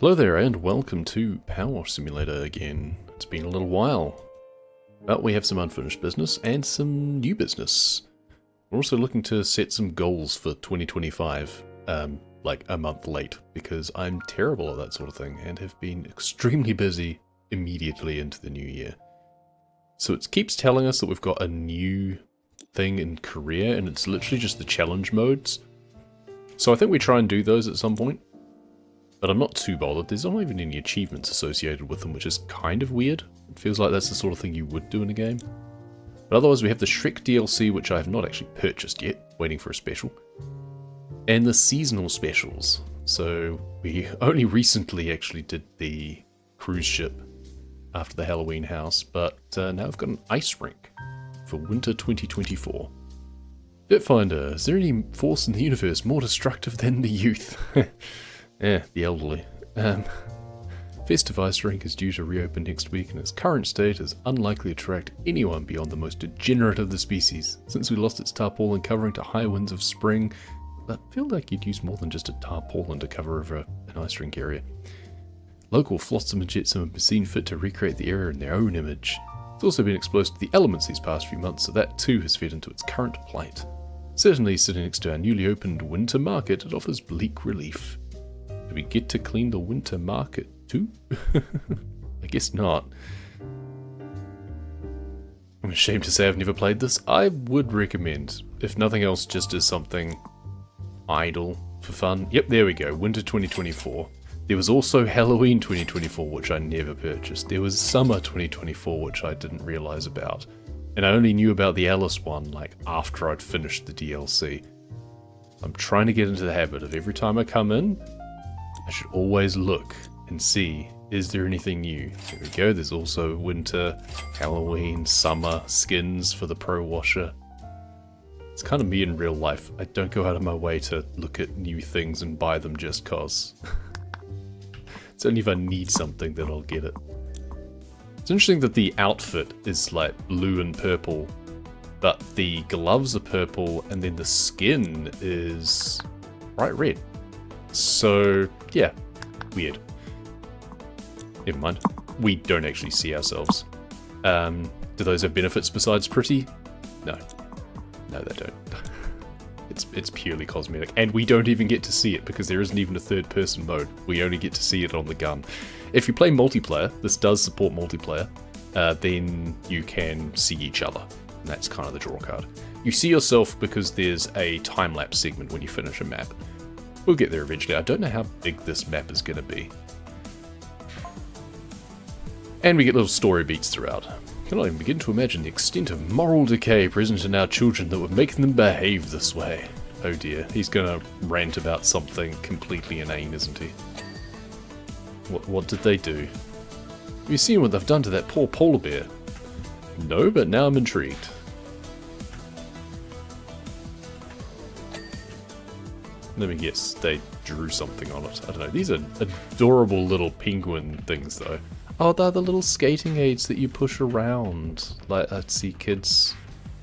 Hello there and welcome to PowerWash Simulator again. It's been a little while, but we have some unfinished business and some new business. We're also looking to set some goals for 2025, like a month late, because I'm terrible at that sort of thing and have been extremely busy immediately into the new year. So it keeps telling us that we've got a new thing in career and it's literally just the challenge modes. So I think we try and do those at some point. But I'm not too bothered. There's not even any achievements associated with them, which is kind of weird. It feels like that's the sort of thing you would do in a game. But otherwise we have the Shrek DLC, which I have not actually purchased yet, waiting for a special. And the seasonal specials. So we only recently actually did the cruise ship after the Halloween house, but now I've got an ice rink for winter 2024. Bitfinder, is there any force in the universe more destructive than the youth? Yeah, the elderly. Festive Ice Rink is due to reopen next week, and its current state is unlikely to attract anyone beyond the most degenerate of the species. Since we lost its tarpaulin covering to high winds of spring, I feel like you'd use more than just a tarpaulin to cover over an ice rink area. Local flotsam and jetsam have been seen fit to recreate the area in their own image. It's also been exposed to the elements these past few months, so that too has fed into its current plight. Certainly, sitting next to our newly opened winter market, it offers bleak relief. Do we get to clean the winter market too? I guess not. I'm ashamed to say I've never played this. I would recommend, if nothing else, just as something idle for fun. Yep, there we go. Winter 2024. There was also Halloween 2024, which I never purchased. There was Summer 2024, which I didn't realize about. And I only knew about the Alice one, like, after I'd finished the DLC. I'm trying to get into the habit of every time I come in, I should always look and see, is there anything new? There we go, there's also winter, Halloween, summer, skins for the Pro Washer. It's kind of me in real life. I don't go out of my way to look at new things and buy them just cause. It's only if I need something that I'll get it. It's interesting that the outfit is like blue and purple, but the gloves are purple and then the skin is bright red. So, yeah, weird. Never mind. We don't actually see ourselves. Do those have benefits besides pretty? No. No, they don't. It's purely cosmetic. And we don't even get to see it because there isn't even a third-person mode. We only get to see it on the gun. If you play multiplayer, this does support multiplayer, then you can see each other. And that's kind of the draw card. You see yourself because there's a time-lapse segment when you finish a map. We'll get there eventually. I don't know how big this map is going to be. And we get little story beats throughout. I cannot even begin to imagine the extent of moral decay present in our children that would make them behave this way. Oh dear, he's going to rant about something completely inane, isn't he? What did they do? Have you seen what they've done to that poor polar bear? No, but now I'm intrigued. Let me guess, they drew something on it. I don't know. These are adorable little penguin things, though. Oh, they're the little skating aids that you push around. Like, I see kids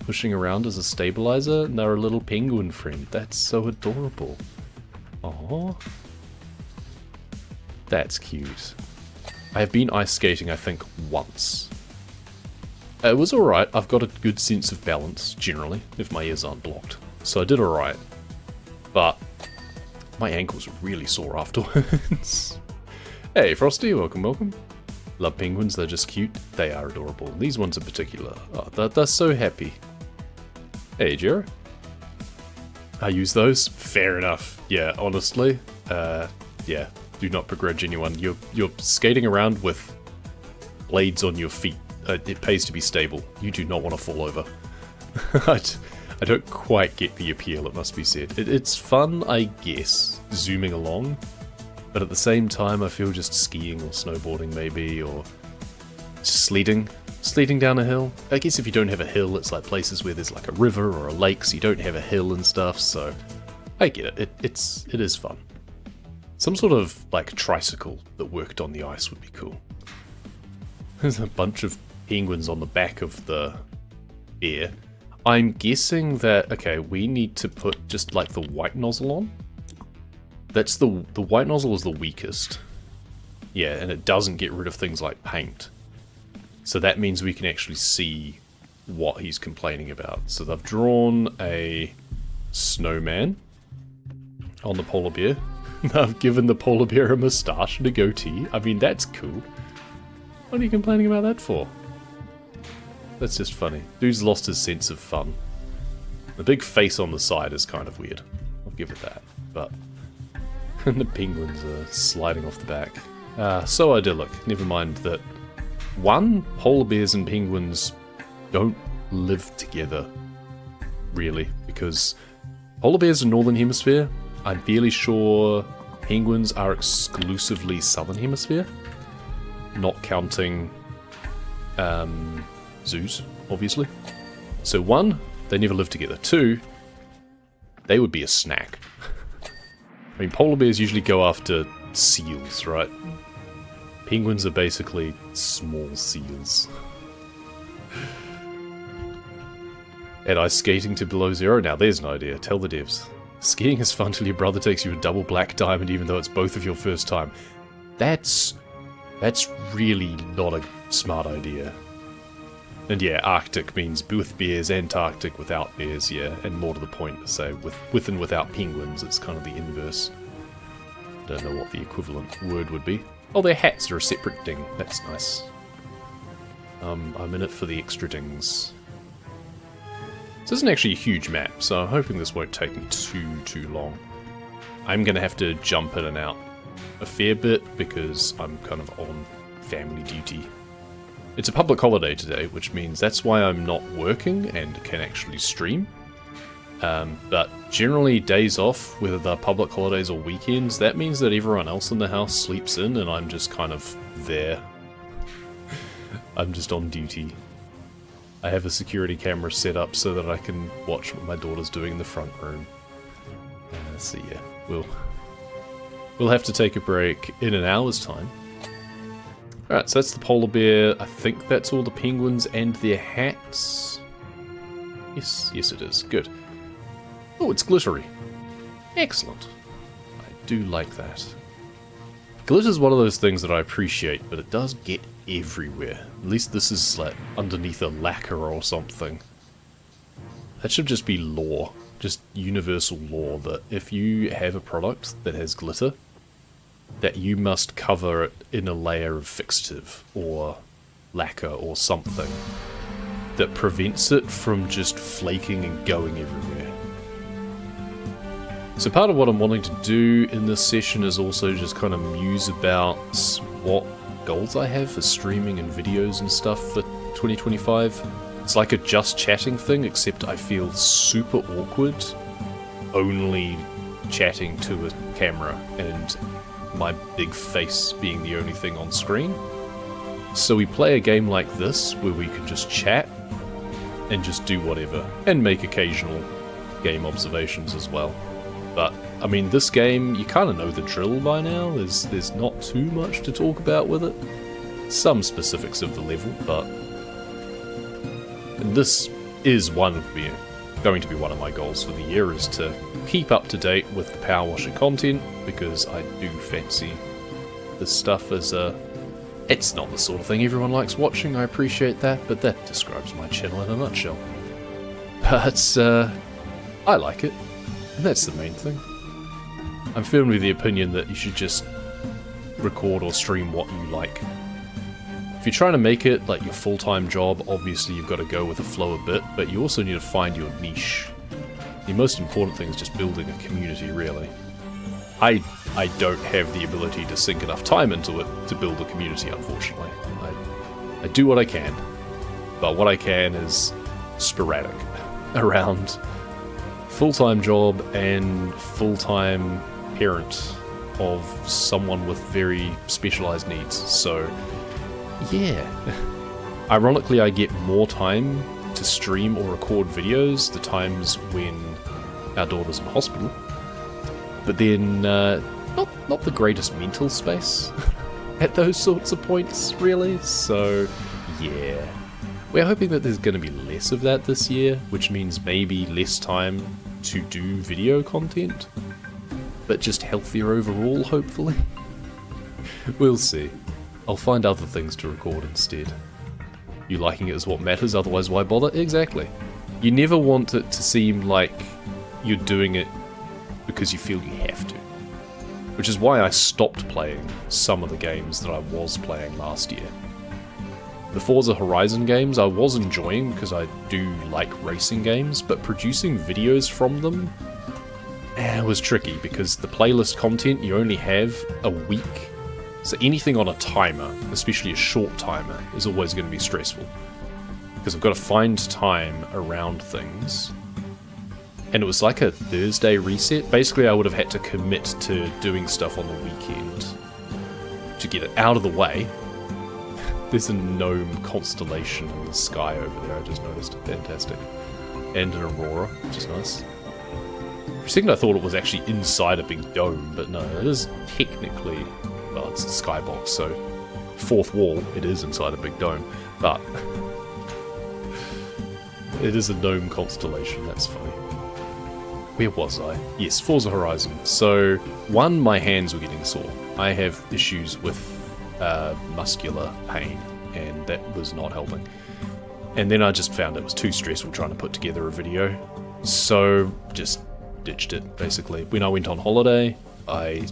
pushing around as a stabilizer, and they're a little penguin friend. That's so adorable. Aww. That's cute. I have been ice skating, I think, once. It was alright. I've got a good sense of balance, generally, if my ears aren't blocked. So I did alright. But my ankles were really sore afterwards. Hey, Frosty, welcome, welcome. Love penguins, they're just cute. They are adorable. These ones in particular. Oh, they're so happy. Hey, Jero. I use those? Fair enough. Yeah, honestly. Yeah, do not begrudge anyone. You're skating around with blades on your feet. It pays to be stable. You do not want to fall over. I don't quite get the appeal, it must be said. It's fun, I guess, zooming along, but at the same time I feel just skiing or snowboarding maybe, or just sledding down a hill. I guess if you don't have a hill, it's like places where there's like a river or a lake, so you don't have a hill and stuff, so I get it. It is fun. Some sort of like tricycle that worked on the ice would be cool. There's a bunch of penguins on the back of the bear. I'm guessing that, okay, we need to put just like the white nozzle on. That's the white nozzle is the weakest. Yeah, and it doesn't get rid of things like paint. So that means we can actually see what he's complaining about. So they've drawn a snowman on the polar bear. They've given the polar bear a moustache and a goatee. I mean, that's cool. What are you complaining about that for? That's just funny. Dude's lost his sense of fun. The big face on the side is kind of weird. I'll give it that. But the penguins are sliding off the back. So idyllic. Never mind that. One, polar bears and penguins don't live together, really, because polar bears are northern hemisphere. I'm fairly sure penguins are exclusively southern hemisphere, not counting zoos, obviously. So one, they never live together. Two, they would be a snack. I mean, polar bears usually go after seals, right? Penguins are basically small seals. And ice skating to below zero? Now there's an idea. Tell the devs. Skiing is fun till your brother takes you a double black diamond even though it's both of your first time. That's really not a smart idea. And yeah, Arctic means with bears, Antarctic without bears, yeah. And more to the point to say, with and without penguins, it's kind of the inverse. Don't know what the equivalent word would be. Oh, their hats are a separate ding. That's nice. I'm in it for the extra dings. This isn't actually a huge map, so I'm hoping this won't take me too long. I'm going to have to jump in and out a fair bit because I'm kind of on family duty. It's a public holiday today, which means that's why I'm not working and can actually stream. But generally days off, whether they're public holidays or weekends, that means that everyone else in the house sleeps in and I'm just kind of there. I'm just on duty. I have a security camera set up so that I can watch what my daughter's doing in the front room. So yeah, we'll have to take a break in an hour's time. Alright, so that's the polar bear. I think that's all the penguins and their hats. Yes it is. Good. Oh, it's glittery. Excellent. I do like that. Glitter's one of those things that I appreciate, but it does get everywhere. At least this is like underneath a lacquer or something. That should just be law. Just universal law that if you have a product that has glitter, that you must cover it in a layer of fixative or lacquer or something that prevents it from just flaking and going everywhere. So part of what I'm wanting to do in this session is also just kind of muse about what goals I have for streaming and videos and stuff for 2025. It's like a just chatting thing, except I feel super awkward only chatting to a camera and my big face being the only thing on screen. So we play a game like this where we can just chat and just do whatever and make occasional game observations as well. But, I mean, this game, you kind of know the drill by now. There's not too much to talk about with it. Some specifics of the level, but... And this is going to be one of my goals for the year, is to keep up to date with the PowerWashing content, because I do fancy this stuff as a... It's not the sort of thing everyone likes watching, I appreciate that, but that describes my channel in a nutshell. But, I like it. And that's the main thing. I'm firmly of the opinion that you should just record or stream what you like. If you're trying to make it like your full-time job, obviously you've got to go with the flow a bit, but you also need to find your niche. The most important thing is just building a community, really. I don't have the ability to sink enough time into it to build a community, unfortunately. I do what I can, but what I can is sporadic around full-time job and full-time parent of someone with very specialized needs. So, yeah. Ironically, I get more time to stream or record videos the times when our daughter's in hospital. But then, not the greatest mental space at those sorts of points, really. So, yeah. We're hoping that there's going to be less of that this year, which means maybe less time to do video content, but just healthier overall, hopefully. We'll see. I'll find other things to record instead. You liking it is what matters, otherwise why bother? Exactly. You never want it to seem like you're doing it because you feel you have to. Which is why I stopped playing some of the games that I was playing last year. The Forza Horizon games I was enjoying because I do like racing games, but producing videos from them was tricky because the playlist content you only have a week. So anything on a timer, especially a short timer, is always going to be stressful. Because I've got to find time around things. And it was like a Thursday reset. Basically, I would have had to commit to doing stuff on the weekend to get it out of the way. There's a gnome constellation in the sky over there, I just noticed. Fantastic. And an aurora, which is nice. For a second I thought it was actually inside a big dome, but no, it is technically... Well, it's the skybox, so... Fourth wall, it is inside a big dome, but... It is a gnome constellation, that's funny. Where was I? Yes, Forza Horizon. So, one, my hands were getting sore. I have issues with muscular pain, and that was not helping. And then I just found it was too stressful trying to put together a video, so just ditched it, basically. When I went on holiday, I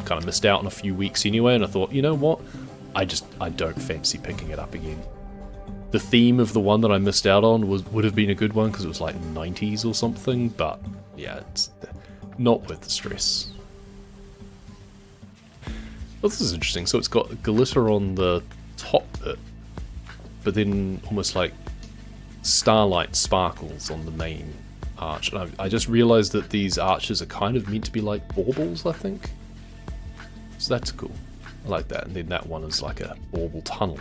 kind of missed out on a few weeks anyway, and I thought, you know what? I don't fancy picking it up again. The theme of the one that I missed out on would have been a good one, because it was like 90s or something, but yeah, it's not worth the stress. Well, this is interesting. So it's got glitter on the top bit, but then almost like starlight sparkles on the main arch. And I just realized that these arches are kind of meant to be like baubles, I think. So that's cool. I like that. And then that one is like a bauble tunnel.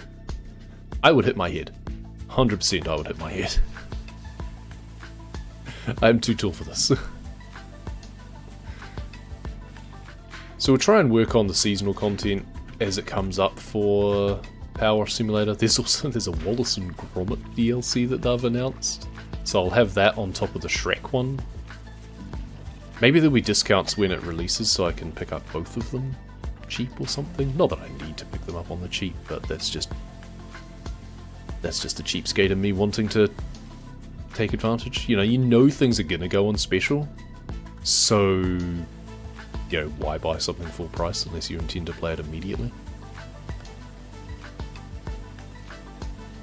I would hit my head. 100% I would hit my head. I'm too tall for this. So we'll try and work on the seasonal content as it comes up for Power Simulator. There's a Wallace and Gromit DLC that they've announced. So I'll have that on top of the Shrek one. Maybe there'll be discounts when it releases so I can pick up both of them cheap or something. Not that I need to pick them up on the cheap, but that's just the cheapskate in me wanting to take advantage. You know things are gonna go on special, so why buy something full price unless you intend to play it immediately?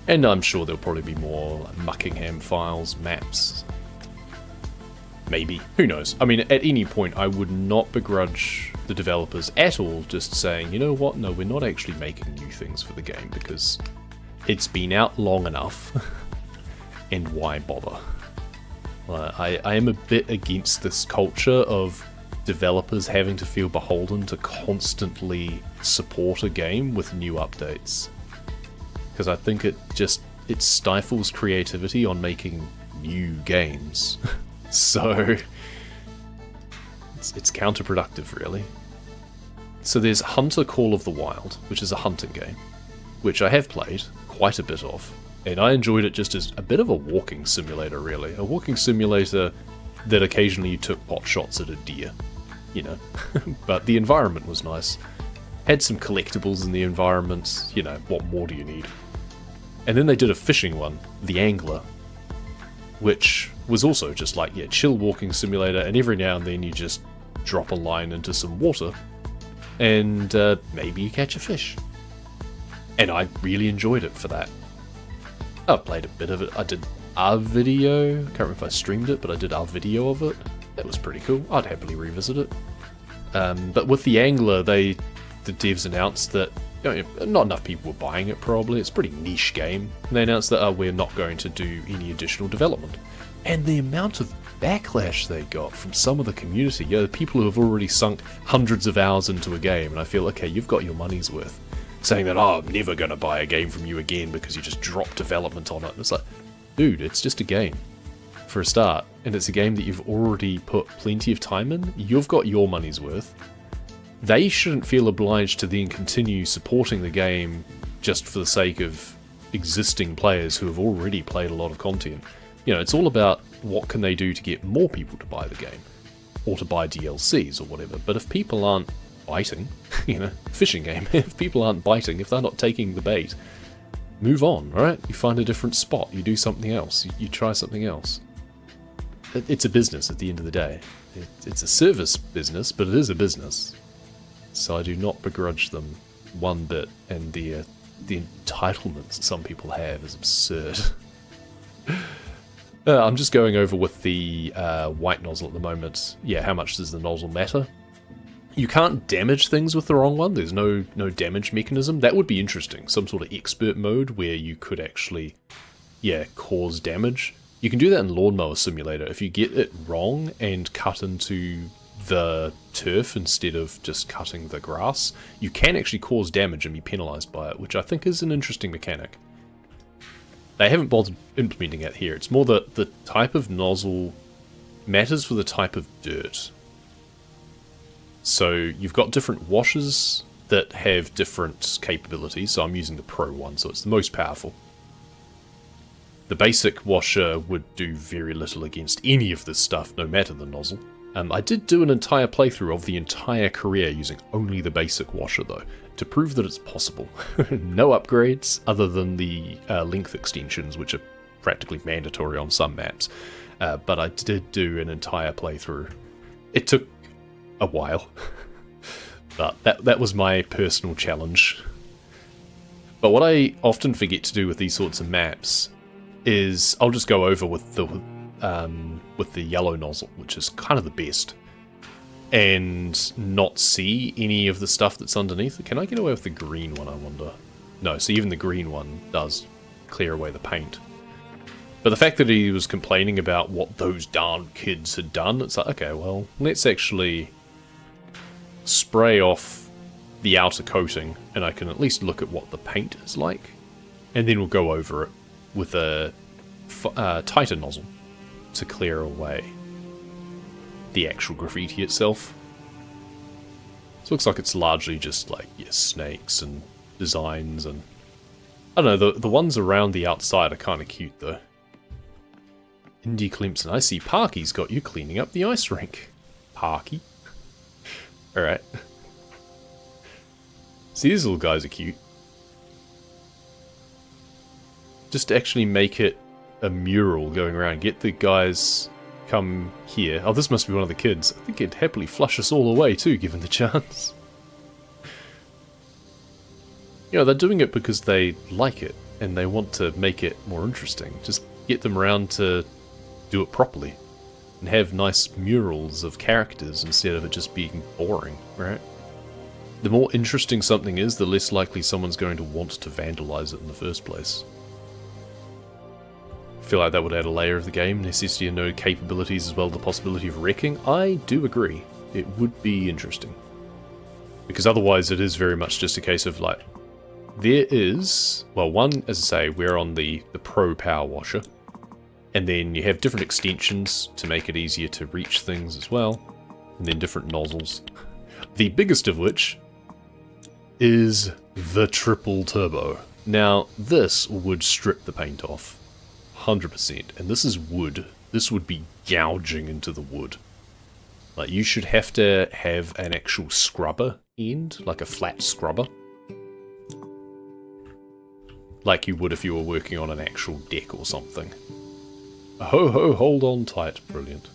And I'm sure there'll probably be more like Muckingham files, maps. Maybe. Who knows? I mean, at any point, I would not begrudge the developers at all just saying, you know what, no, we're not actually making new things for the game because it's been out long enough, and why bother? I am a bit against this culture of developers having to feel beholden to constantly support a game with new updates. Because I think it stifles creativity on making new games. So it's counterproductive, really. So there's Hunter Call of the Wild, which is a hunting game, which I have played quite a bit of, and I enjoyed it just as a bit of a walking simulator, really. A walking simulator that occasionally you took pot shots at a deer, but the environment was nice. Had some collectibles in the environment, what more do you need? And then they did a fishing one, The Angler, which was also just like, chill walking simulator, and every now and then you just drop a line into some water, and maybe you catch a fish. And I really enjoyed it for that. I've played a bit of it. I did a video, can't remember if I streamed it, but I did a video of it. That was pretty cool. I'd happily revisit it. But with The Angler, the devs announced that not enough people were buying it, probably. It's a pretty niche game. And they announced that we're not going to do any additional development. And the amount of backlash they got from some of the community, the people who have already sunk hundreds of hours into a game, and I feel, okay, you've got your money's worth. Saying that, I'm never going to buy a game from you again because you just dropped development on it. And it's like, dude, it's just a game, for a start. And it's a game that you've already put plenty of time in. You've got your money's worth. They shouldn't feel obliged to then continue supporting the game just for the sake of existing players who have already played a lot of content. It's all about what can they do to get more people to buy the game, or to buy DLCs or whatever. But if people aren't biting, you know, fishing game. If people aren't biting, if they're not taking the bait, move on, right? You find a different spot, you do something else, you try something else. It's a business at the end of the day. It's a service business, but it is a business. So I do not begrudge them one bit, and the entitlements that some people have is absurd. I'm just going over with the white nozzle at the moment. Yeah, how much does the nozzle matter? You can't damage things with the wrong one. There's no damage mechanism. That would be interesting. Some sort of expert mode where you could actually, cause damage. You can do that in Lawnmower Simulator. If you get it wrong and cut into the turf instead of just cutting the grass, you can actually cause damage and be penalized by it, which I think is an interesting mechanic. They haven't bothered implementing it here. It's more that the type of nozzle matters for the type of dirt. So you've got different washers that have different capabilities. So I'm using the Pro one, so it's the most powerful. The basic washer would do very little against any of this stuff, no matter the nozzle. I did do an entire playthrough of the entire career using only the basic washer though, to prove that it's possible. No upgrades other than the length extensions, which are practically mandatory on some maps. But I did do an entire playthrough. It took a while, but that was my personal challenge. But what I often forget to do with these sorts of maps is I'll just go over with the yellow nozzle, which is kind of the best, and not see any of the stuff that's underneath. Can I get away with the green one, I wonder? No, so even the green one does clear away the paint. But the fact that he was complaining about what those darn kids had done, it's like, okay, well, let's actually spray off the outer coating, and I can at least look at what the paint is like, and then we'll go over it with a tighter nozzle to clear away the actual graffiti itself. So it looks like it's largely just like, snakes and designs, and I don't know, the ones around the outside are kind of cute though. Indy Clemson, I see Parky's got you cleaning up the ice rink. Parky. Alright. See, these little guys are cute. Just actually make it a mural going around. Get the guys come here. Oh, this must be one of the kids. I think it'd happily flush us all away too, given the chance. You know, they're doing it because they like it, and they want to make it more interesting. Just get them around to do it properly, and have nice murals of characters instead of it just being boring, right? The more interesting something is, the less likely someone's going to want to vandalize it in the first place. I feel like that would add a layer of the game, necessity and no capabilities as well as the possibility of wrecking. I do agree. It would be interesting. Because otherwise it is very much just a case of like, there is, well, one, as I say, we're on the Pro Power Washer, and then you have different extensions to make it easier to reach things as well, and then different nozzles. The biggest of which is the triple turbo. Now, this would strip the paint off. 100%. And this is wood. This would be gouging into the wood. Like, you should have to have an actual scrubber end, like a flat scrubber. Like you would if you were working on an actual deck or something. Ho ho, hold on tight. Brilliant.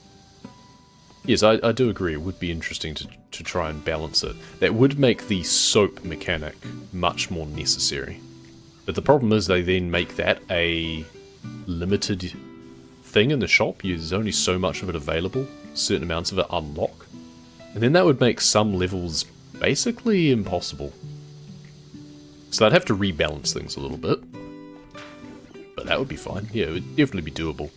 Yes, I do agree. It would be interesting to try and balance it. That would make the soap mechanic much more necessary. But the problem is they then make that a limited thing in the shop. There's only so much of it available. Certain amounts of it unlock. And then that would make some levels basically impossible. So I'd have to rebalance things a little bit. But that would be fine. Yeah, it would definitely be doable.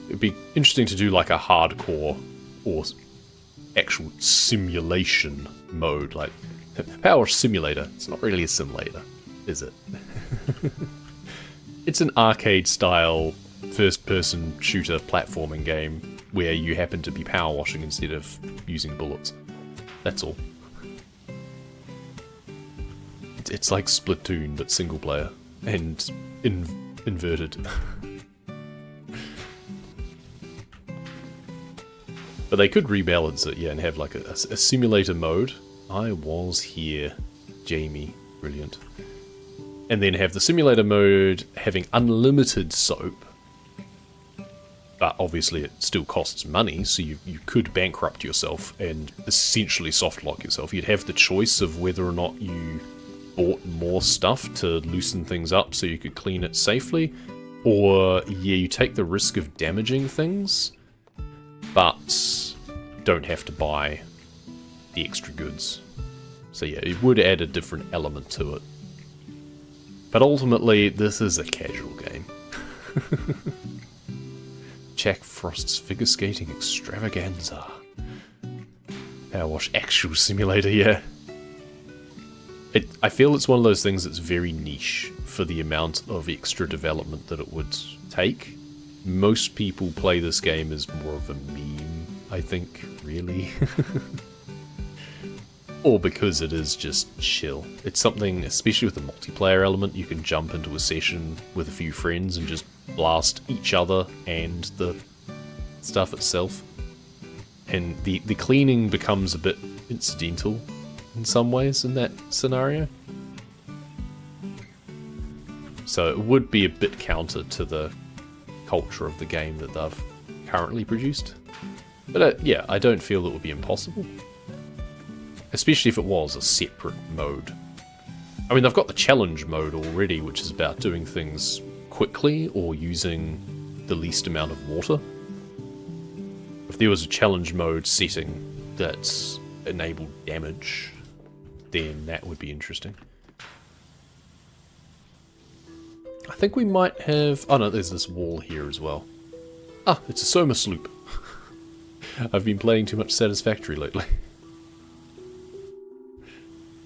It'd be interesting to do like a hardcore or actual simulation mode, like Power Simulator. It's not really a simulator, is it? It's an arcade-style first-person shooter platforming game where you happen to be power washing instead of using bullets. That's all. It's like Splatoon, but single player and inverted. But they could rebalance it, yeah, and have like a simulator mode. I was here, Jamie. Brilliant. And then have the simulator mode having unlimited soap. But obviously it still costs money, so you could bankrupt yourself and essentially softlock yourself. You'd have the choice of whether or not you bought more stuff to loosen things up so you could clean it safely, or yeah, you take the risk of damaging things, but don't have to buy the extra goods. So yeah, it would add a different element to it. But ultimately, this is a casual game. Jack Frost's figure skating extravaganza. PowerWash actual simulator, yeah. I feel it's one of those things that's very niche for the amount of extra development that it would take. Most people play this game as more of a meme, I think, really. Or because it is just chill. It's something, especially with the multiplayer element, you can jump into a session with a few friends and just blast each other and the stuff itself. And the cleaning becomes a bit incidental in some ways in that scenario. So it would be a bit counter to the culture of the game that they've currently produced. But yeah, I don't feel it would be impossible. Especially if it was a separate mode. I mean, they've got the challenge mode already, which is about doing things quickly or using the least amount of water. If there was a challenge mode setting that's enabled damage, then that would be interesting. I think we might have... Oh no, there's this wall here as well. Ah, it's a Soma sloop. I've been playing too much Satisfactory lately.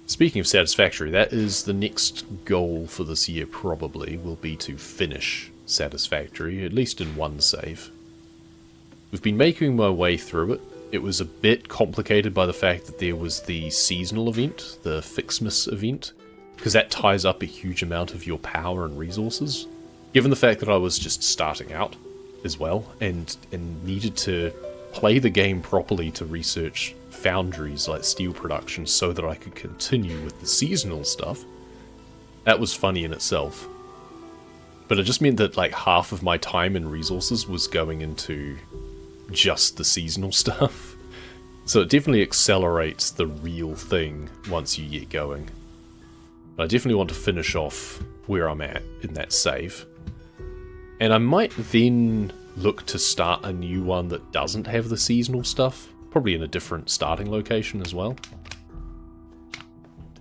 Speaking of Satisfactory, that is the next goal for this year probably, will be to finish Satisfactory, at least in one save. We've been making my way through it. It was a bit complicated by the fact that there was the seasonal event, the Fixmas event, because that ties up a huge amount of your power and resources. Given the fact that I was just starting out as well, and needed to play the game properly to research foundries like steel production so that I could continue with the seasonal stuff, that was funny in itself. But it just meant that like half of my time and resources was going into just the seasonal stuff. So it definitely accelerates the real thing once you get going. But I definitely want to finish off where I'm at in that save. And I might then look to start a new one that doesn't have the seasonal stuff. Probably in a different starting location as well.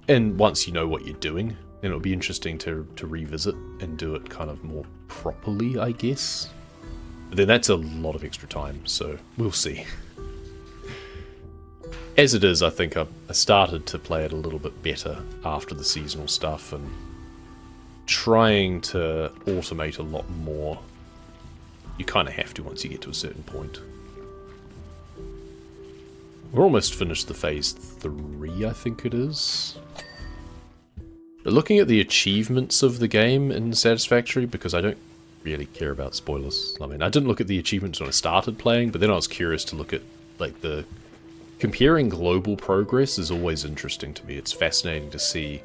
And once you know what you're doing, then it'll be interesting to revisit and do it kind of more properly, I guess. But then that's a lot of extra time, so we'll see. As it is, I think I started to play it a little bit better after the seasonal stuff and trying to automate a lot more. You kind of have to once you get to a certain point. We're almost finished the phase 3, I think it is. But looking at the achievements of the game in Satisfactory, because I don't really care about spoilers. I mean, I didn't look at the achievements when I started playing, but then I was curious to look at, like, the... Comparing global progress is always interesting to me. It's fascinating to see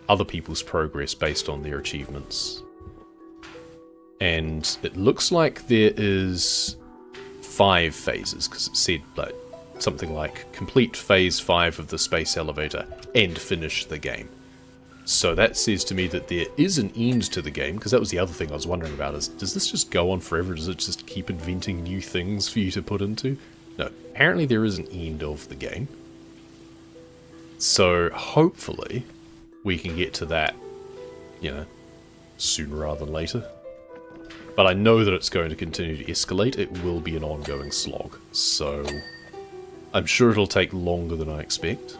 other people's progress based on their achievements. And it looks like there is 5 phases, because it said, like, something like complete phase 5 of the space elevator and finish the game. So that says to me that there is an end to the game, because that was the other thing I was wondering about, is does this just go on forever? Does it just keep inventing new things for you to put into? No, apparently there is an end of the game. So hopefully we can get to that, you know, sooner rather than later. But I know that it's going to continue to escalate. It will be an ongoing slog, so I'm sure it'll take longer than I expect.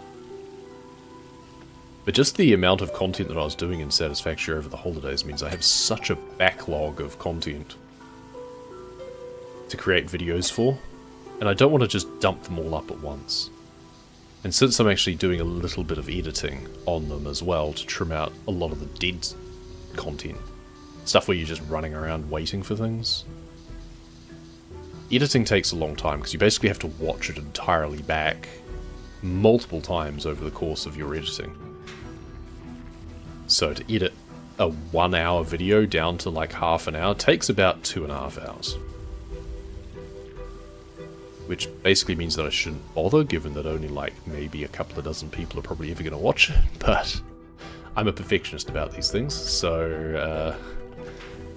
But just the amount of content that I was doing in Satisfactory over the holidays means I have such a backlog of content to create videos for, and I don't want to just dump them all up at once. And since I'm actually doing a little bit of editing on them as well to trim out a lot of the dead content, stuff where you're just running around waiting for things, editing takes a long time because you basically have to watch it entirely back multiple times over the course of your editing. So to edit a 1 hour video down to like half an hour takes about 2.5 hours. Which basically means that I shouldn't bother, given that only like maybe a couple of dozen people are probably ever going to watch it, but I'm a perfectionist about these things, so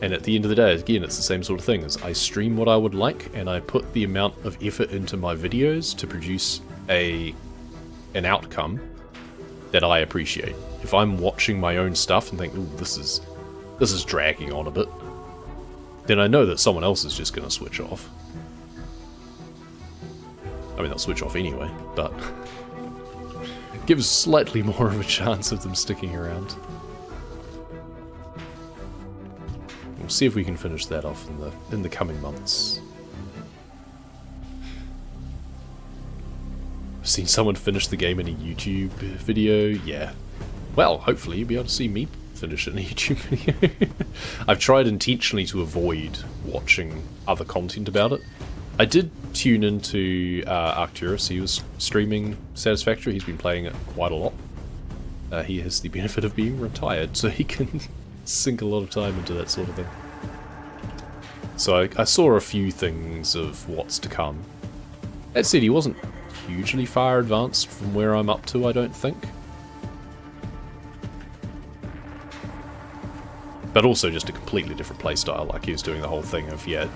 and at the end of the day, again, it's the same sort of thing, as I stream what I would like, and I put the amount of effort into my videos to produce an outcome that I appreciate. If I'm watching my own stuff and think, ooh, this is dragging on a bit, then I know that someone else is just going to switch off. I mean, they'll switch off anyway, but gives slightly more of a chance of them sticking around. We'll see if we can finish that off in the coming months. I've seen someone finish the game in a YouTube video. Yeah. Well, hopefully you'll be able to see me finish it in a YouTube video. I've tried intentionally to avoid watching other content about it. I did tune into Arcturus. He was streaming Satisfactory. He's been playing it quite a lot. He has the benefit of being retired, so he can sink a lot of time into that sort of thing. So I saw a few things of what's to come. That said, he wasn't hugely far advanced from where I'm up to, I don't think. But also just a completely different playstyle. Like, he was doing the whole thing of, yeah,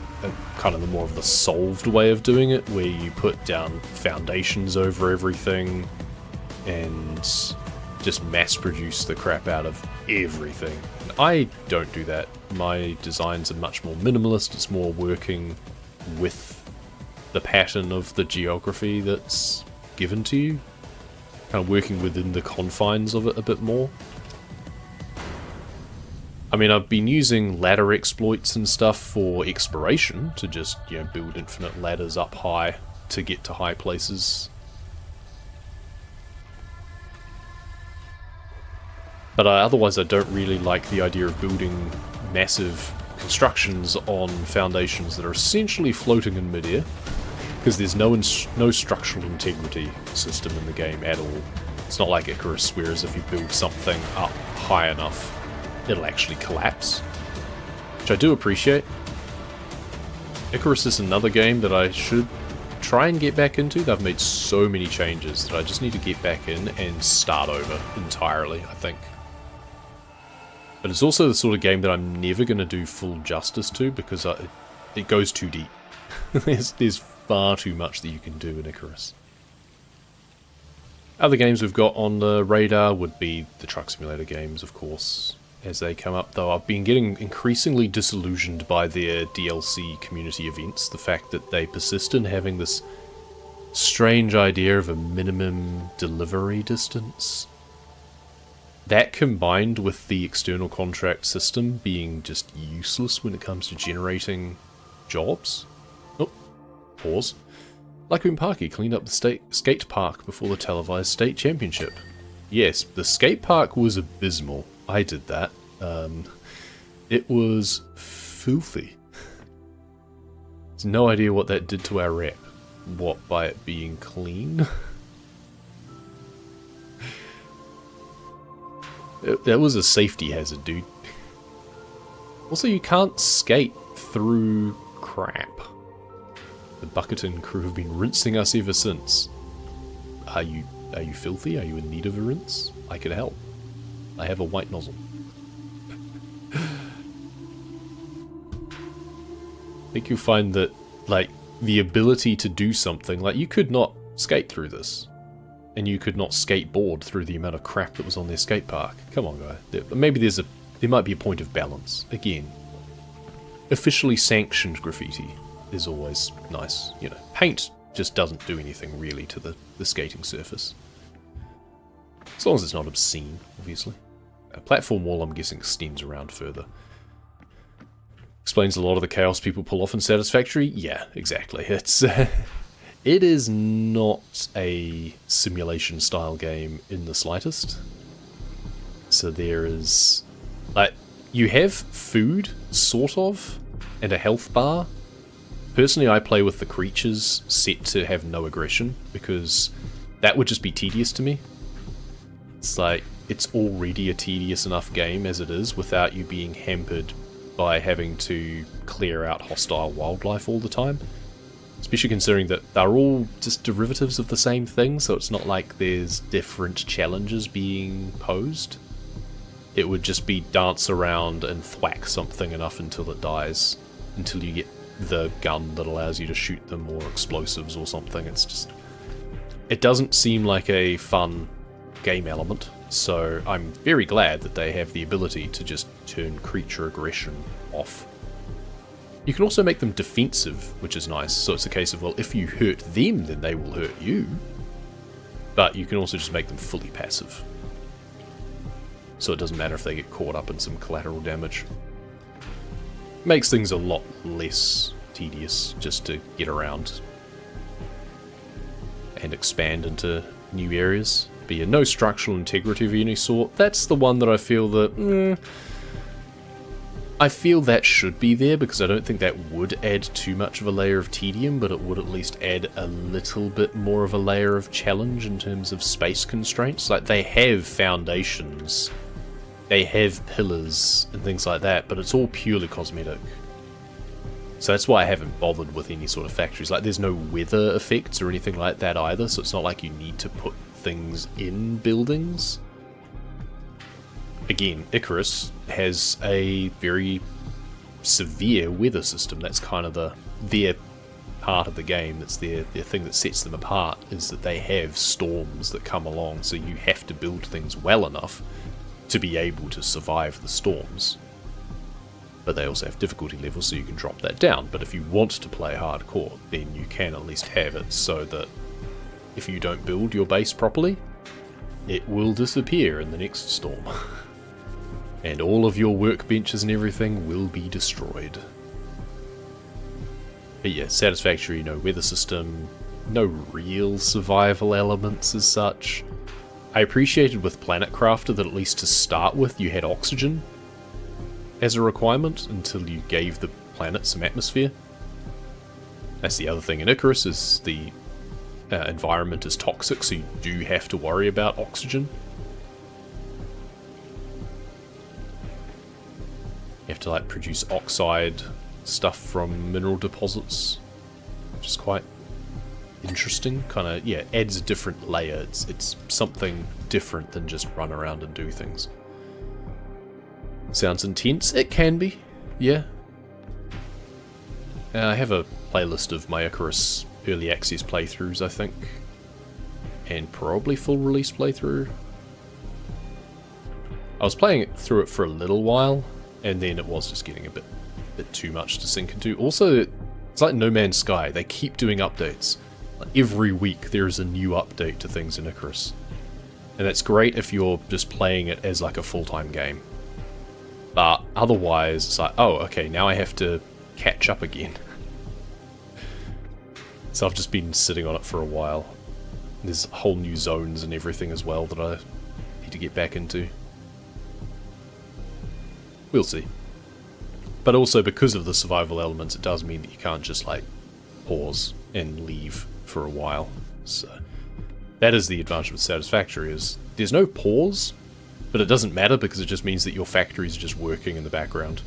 kind of the more of the solved way of doing it, where you put down foundations over everything and just mass produce the crap out of everything. I don't do that. My designs are much more minimalist. It's more working with the pattern of the geography that's given to you. Kind of working within the confines of it a bit more. I mean, I've been using ladder exploits and stuff for exploration, to just, you know, build infinite ladders up high to get to high places. But otherwise I don't really like the idea of building massive constructions on foundations that are essentially floating in midair, because there's no structural integrity system in the game at all. It's not like Icarus, whereas if you build something up high enough, it'll actually collapse, which I do appreciate. Icarus is another game that I should try and get back into. They've made so many changes that I just need to get back in and start over entirely, I think. But it's also the sort of game that I'm never going to do full justice to, because it goes too deep. There's far too much that you can do in Icarus. Other games we've got on the radar would be the truck simulator games, of course, as they come up, though I've been getting increasingly disillusioned by their DLC community events. The fact that they persist in having this strange idea of a minimum delivery distance. That, combined with the external contract system being just useless when it comes to generating jobs. Oh, pause. Lakoon Parky cleaned up the skate park before the televised state championship. Yes, the skate park was abysmal. I did that. It was filthy. There's no idea what that did to our rep. What, by it being clean? That was a safety hazard, dude. Also, you can't skate through crap. The Bucketon crew have been rinsing us ever since. Are you filthy? Are you in need of a rinse? I could help. I have a white nozzle. I think you'll find that, like, the ability to do something, like, you could not skate through this. And you could not skateboard through the amount of crap that was on their skate park. Come on, guy. Maybe there might be a point of balance. Again, officially sanctioned graffiti is always nice. You know, paint just doesn't do anything really to the skating surface. As long as it's not obscene, obviously. A platform wall, I'm guessing, extends around further. Explains a lot of the chaos people pull off in Satisfactory. Yeah, exactly. It is not a simulation-style game in the slightest. So there is... like, you have food, sort of, and a health bar Personally, I play with the creatures set to have no aggression, because that would just be tedious to me. It's like, it's already a tedious enough game as it is, without you being hampered by having to clear out hostile wildlife all the time. Especially considering that they're all just derivatives of the same thing, so it's not like there's different challenges being posed. It would just be dance around and thwack something enough until it dies, until you get the gun that allows you to shoot them, or explosives or something. It's just... it doesn't seem like a fun game element, so I'm very glad that they have the ability to just turn creature aggression off. You can also make them defensive, which is nice, so it's a case of, well, if you hurt them, then they will hurt you. But you can also just make them fully passive. So it doesn't matter if they get caught up in some collateral damage. Makes things a lot less tedious just to get around and expand into new areas. But yeah, no structural integrity of any sort. That's the one that I feel that... I feel that should be there, because I don't think that would add too much of a layer of tedium, but it would at least add a little bit more of a layer of challenge in terms of space constraints. Like, they have foundations, they have pillars and things like that, but it's all purely cosmetic. So that's why I haven't bothered with any sort of factories. Like, there's no weather effects or anything like that either, so it's not like you need to put things in buildings. Again, Icarus has a very severe weather system. That's kind of their part of the game. That's their thing that sets them apart, is that they have storms that come along, so you have to build things well enough to be able to survive the storms. But they also have difficulty levels, so you can drop that down. But if you want to play hardcore, then you can at least have it so that if you don't build your base properly, it will disappear in the next storm. And all of your workbenches and everything will be destroyed. But yeah, Satisfactory, no weather system, no real survival elements as such. I appreciated with Planet Crafter that at least to start with you had oxygen as a requirement until you gave the planet some atmosphere. That's the other thing in Icarus, is the environment is toxic, so you do have to worry about oxygen. You have to like produce oxide stuff from mineral deposits, which is quite interesting. Kind of, yeah, adds a different layer. It's something different than just run around and do things. Sounds intense. It can be, yeah. I have a playlist of my Icarus early access playthroughs, I think, and probably full release playthrough. I was playing through it for a little while, and then it was just getting a bit too much to sink into. Also, it's like No Man's Sky. They keep doing updates. Like every week there is a new update to things in Icarus. And that's great if you're just playing it as like a full-time game. But otherwise, it's like, oh, okay, now I have to catch up again. So I've just been sitting on it for a while. There's whole new zones and everything as well that I need to get back into. We'll see. But also, because of the survival elements, it does mean that you can't just, like, pause and leave for a while. So, that is the advantage with Satisfactory, is there's no pause, but it doesn't matter because it just means that your factory is just working in the background.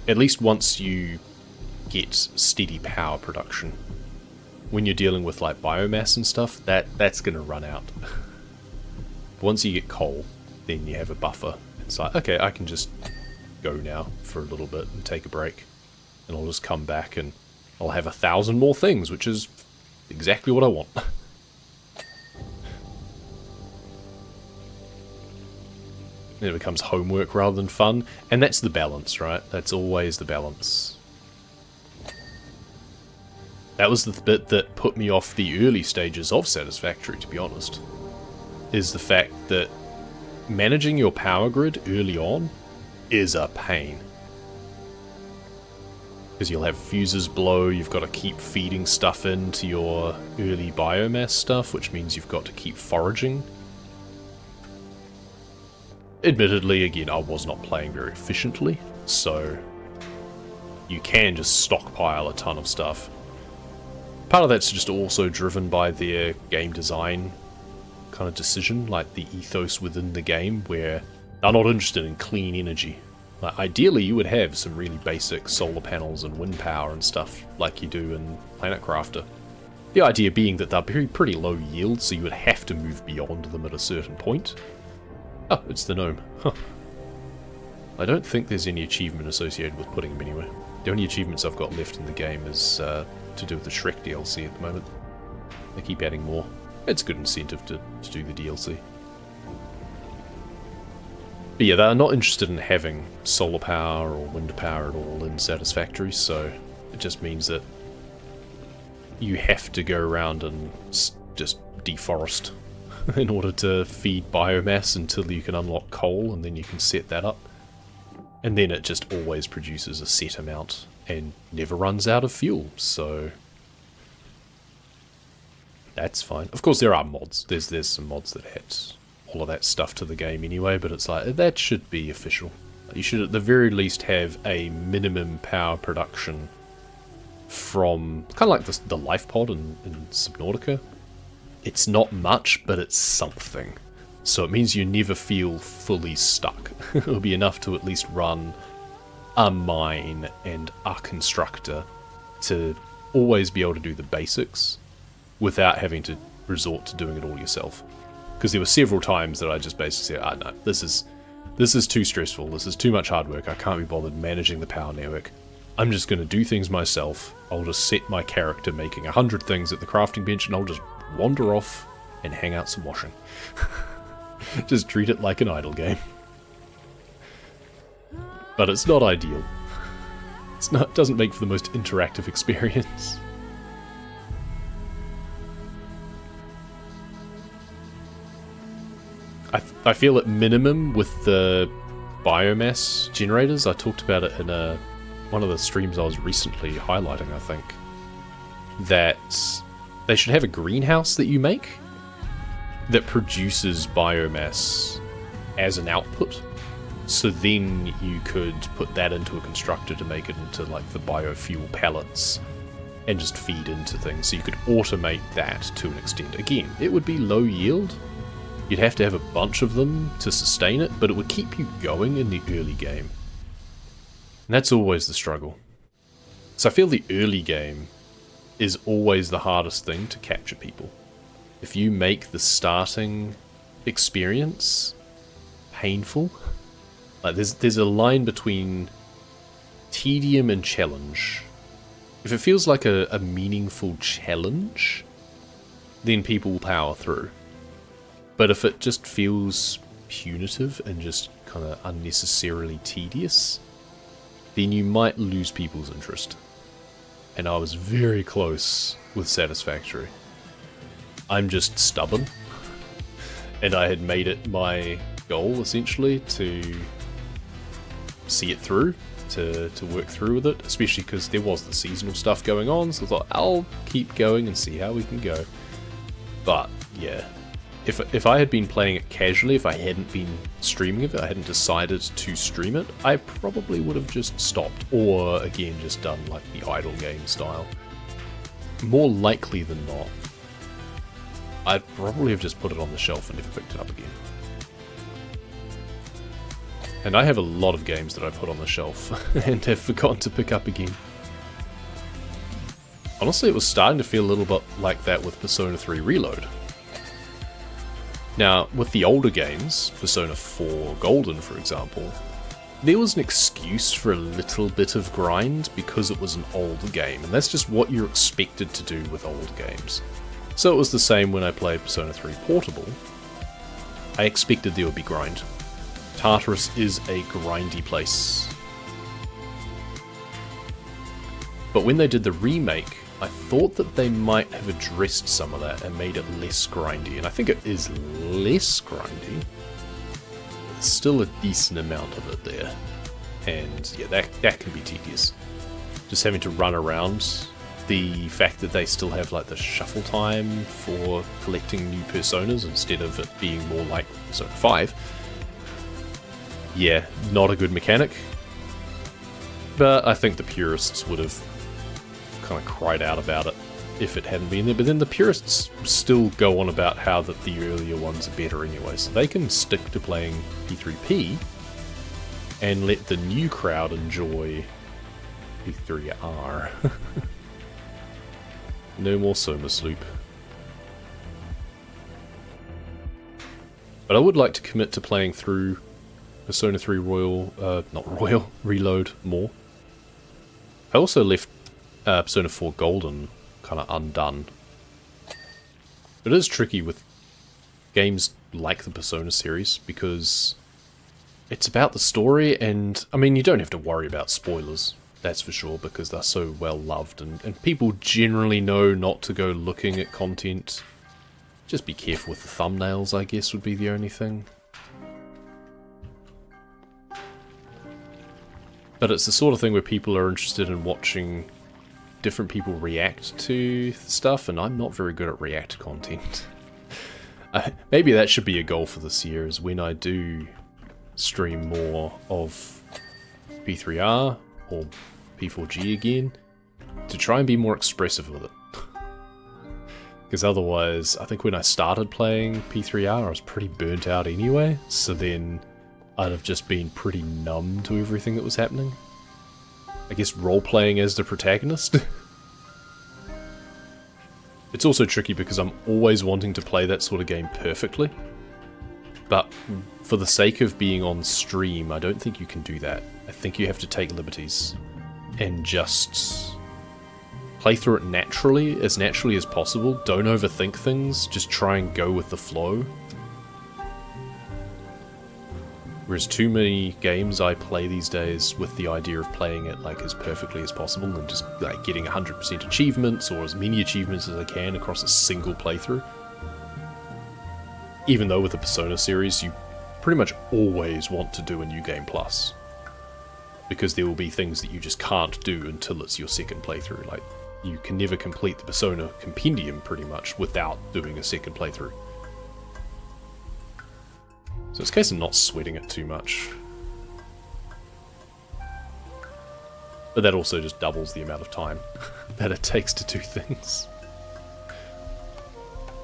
At least once you get steady power production. When you're dealing with, like, biomass and stuff, that's going to run out. Once you get coal, then you have a buffer. It's like, okay, I can just go now for a little bit and take a break. And I'll just come back and I'll have 1,000 more things, which is exactly what I want. Then it becomes homework rather than fun. And that's the balance, right? That's always the balance. That was the bit that put me off the early stages of Satisfactory, to be honest. Is the fact that managing your power grid early on is a pain. Because you'll have fuses blow, you've got to keep feeding stuff into your early biomass stuff, which means you've got to keep foraging. Admittedly, again, I was not playing very efficiently, so you can just stockpile a ton of stuff. Part of that's just also driven by their game design kind of decision, like the ethos within the game, where they're not interested in clean energy. Like, ideally, you would have some really basic solar panels and wind power and stuff like you do in Planet Crafter. The idea being that they're pretty low yield, so you would have to move beyond them at a certain point. Oh, it's the gnome. Huh. I don't think there's any achievement associated with putting them anywhere. The only achievements I've got left in the game is to do with the Shrek DLC at the moment. They keep adding more. It's a good incentive to do the DLC. But yeah, they're not interested in having solar power or wind power at all in Satisfactory, so it just means that you have to go around and just deforest in order to feed biomass until you can unlock coal, and then you can set that up. And then it just always produces a set amount and never runs out of fuel, so that's fine. Of course, there are mods. There's some mods that add all of that stuff to the game anyway, but it's like, that should be official. You should at the very least have a minimum power production from kind of like the life pod in Subnautica. It's not much, but it's something. So it means you never feel fully stuck. It'll be enough to at least run a mine and a constructor to always be able to do the basics without having to resort to doing it all yourself. Because there were several times that I just basically said, no, this is too stressful, this is too much hard work, I can't be bothered managing the power network. I'm just going to do things myself. I'll just set my character making 100 things at the crafting bench and I'll just wander off and hang out some washing. Just treat it like an idle game. But it's not ideal. It doesn't make for the most interactive experience. I feel at minimum with the biomass generators, I talked about it in one of the streams I was recently highlighting, I think, that they should have a greenhouse that you make that produces biomass as an output. So then you could put that into a constructor to make it into like the biofuel pellets and just feed into things. So you could automate that to an extent. Again, it would be low yield. You'd have to have a bunch of them to sustain it, but it would keep you going in the early game. And that's always the struggle. So I feel the early game is always the hardest thing to capture people. If you make the starting experience painful, like there's a line between tedium and challenge. If it feels like a meaningful challenge, then people will power through. But if it just feels punitive and just kind of unnecessarily tedious, then you might lose people's interest. And I was very close with Satisfactory. I'm just stubborn. And I had made it my goal, essentially, to see it through, to work through with it, especially because there was the seasonal stuff going on, so I thought, I'll keep going and see how we can go. But, yeah. If I had been playing it casually, if I hadn't been streaming it, I hadn't decided to stream it, I probably would have just stopped, or again just done like the idle game style. More likely than not, I'd probably have just put it on the shelf and never picked it up again. And I have a lot of games that I put on the shelf and have forgotten to pick up again. Honestly, it was starting to feel a little bit like that with Persona 3 Reload. Now, with the older games, Persona 4 Golden for example, there was an excuse for a little bit of grind because it was an old game, and that's just what you're expected to do with old games. So it was the same when I played Persona 3 Portable. I expected there would be grind. Tartarus is a grindy place. But when they did the remake, I thought that they might have addressed some of that and made it less grindy, and I think it is less grindy. There's still a decent amount of it there, and yeah, that can be tedious. Just having to run around, the fact that they still have like the shuffle time for collecting new personas instead of it being more like Persona 5. Yeah, not a good mechanic. But I think the purists would have kind of cried out about it if it hadn't been there. But then the purists still go on about how that the earlier ones are better anyway, so they can stick to playing P3P and let the new crowd enjoy P3R. No more Somas Loop. But I would like to commit to playing through Persona 3 Reload more. I also left Persona 4 Golden kind of undone. It is tricky with games like the Persona series because it's about the story, and I mean, you don't have to worry about spoilers, that's for sure, because they're so well loved, and people generally know not to go looking at content. Just be careful with the thumbnails, I guess, would be the only thing. But it's the sort of thing where people are interested in watching different people react to stuff, and I'm not very good at react content. Maybe that should be a goal for this year, is when I do stream more of P3R or P4G again, to try and be more expressive with it. Because otherwise, I think when I started playing P3R, I was pretty burnt out anyway, so then I'd have just been pretty numb to everything that was happening. I guess role-playing as the protagonist. It's also tricky because I'm always wanting to play that sort of game perfectly. But for the sake of being on stream, I don't think you can do that. I think you have to take liberties and just play through it naturally as possible. Don't overthink things, just try and go with the flow. Whereas too many games I play these days with the idea of playing it like as perfectly as possible and just like getting 100% achievements or as many achievements as I can across a single playthrough. Even though with the Persona series you pretty much always want to do a New Game Plus, because there will be things that you just can't do until it's your second playthrough. Like, you can never complete the Persona compendium pretty much without doing a second playthrough. So it's a case of not sweating it too much. But that also just doubles the amount of time that it takes to do things.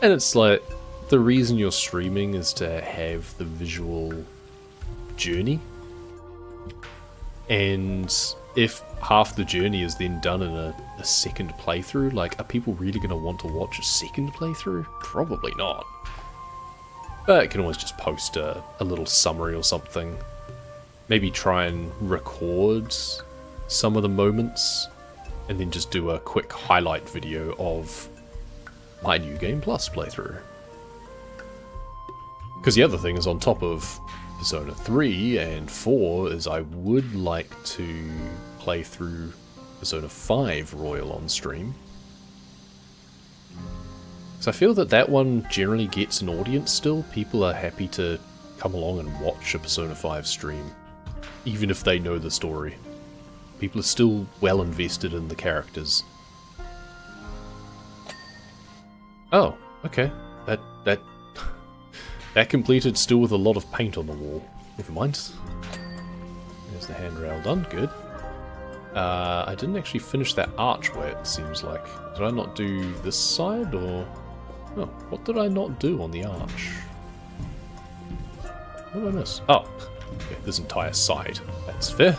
And it's like, the reason you're streaming is to have the visual journey. And if half the journey is then done in a second playthrough, like, are people really going to want to watch a second playthrough? Probably not. But you can always just post a little summary or something. Maybe try and record some of the moments, and then just do a quick highlight video of my New Game Plus playthrough. Because the other thing is, on top of Persona 3 and 4, is I would like to play through Persona 5 Royal on stream. So I feel that that one generally gets an audience still. People are happy to come along and watch a Persona 5 stream, even if they know the story. People are still well invested in the characters. Oh, okay. That completed still with a lot of paint on the wall. Never mind. There's the handrail done, good. I didn't actually finish that archway, it seems like. Did I not do this side, or... Oh, what did I not do on the arch? What did I miss? Oh, okay, this entire side. That's fair.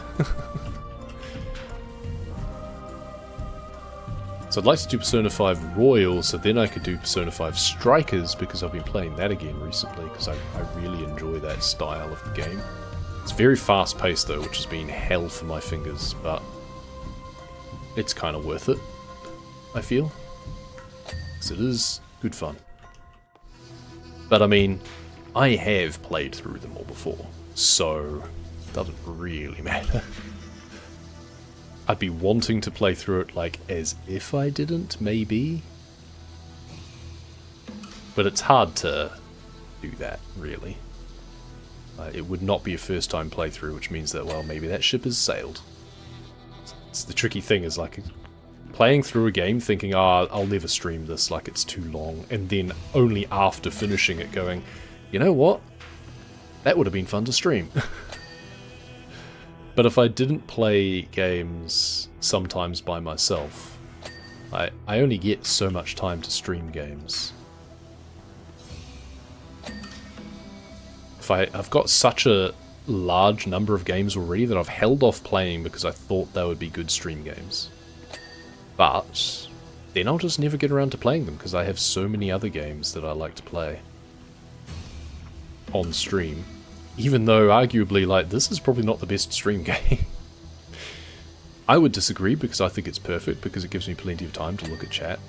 So I'd like to do Persona 5 Royal, so then I could do Persona 5 Strikers, because I've been playing that again recently, because I really enjoy that style of the game. It's very fast-paced though, which has been hell for my fingers, but it's kind of worth it, I feel. Because it is good fun. But I mean, I have played through them all before, so it doesn't really matter. I'd be wanting to play through it like as if I didn't, maybe. But it's hard to do that, really. It would not be a first time playthrough, which means that, well, maybe that ship has sailed. It's the tricky thing, is like playing through a game thinking, I'll never stream this, like it's too long, and then only after finishing it going, you know what? That would have been fun to stream. But if I didn't play games sometimes by myself, I only get so much time to stream games. I've got such a large number of games already that I've held off playing because I thought they would be good stream games. But then I'll just never get around to playing them because I have so many other games that I like to play on stream. Even though, arguably, like, this is probably not the best stream game. I would disagree because I think it's perfect because it gives me plenty of time to look at chat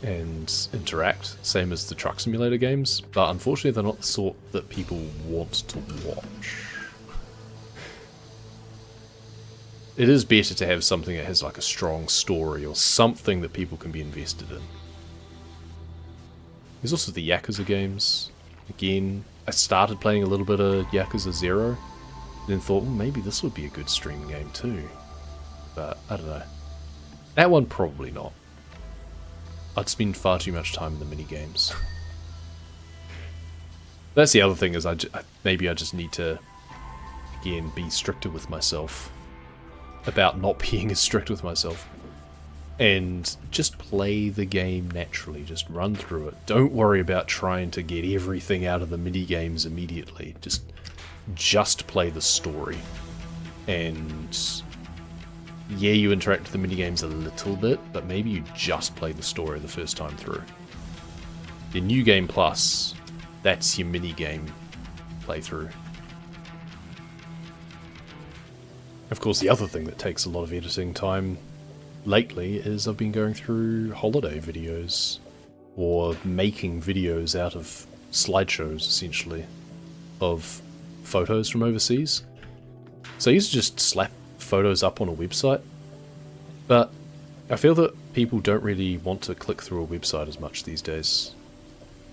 and interact, same as the truck simulator games, but unfortunately they're not the sort that people want to watch. It is better to have something that has like a strong story or something that people can be invested in. There's also the Yakuza games. Again, I started playing a little bit of Yakuza 0, then thought, well, maybe this would be a good stream game too. But, I don't know. That one, probably not. I'd spend far too much time in the mini-games. That's the other thing, is maybe I just need to, again, be stricter with myself. About not being as strict with myself. And just play the game naturally, just run through it. Don't worry about trying to get everything out of the mini-games immediately. Just play the story. And yeah, you interact with the minigames a little bit, but maybe you just play the story the first time through. The New Game Plus, that's your minigame playthrough. Of course, the other thing that takes a lot of editing time lately is I've been going through holiday videos, or making videos out of slideshows, essentially, of photos from overseas. So I used to just slap photos up on a website, but I feel that people don't really want to click through a website as much these days.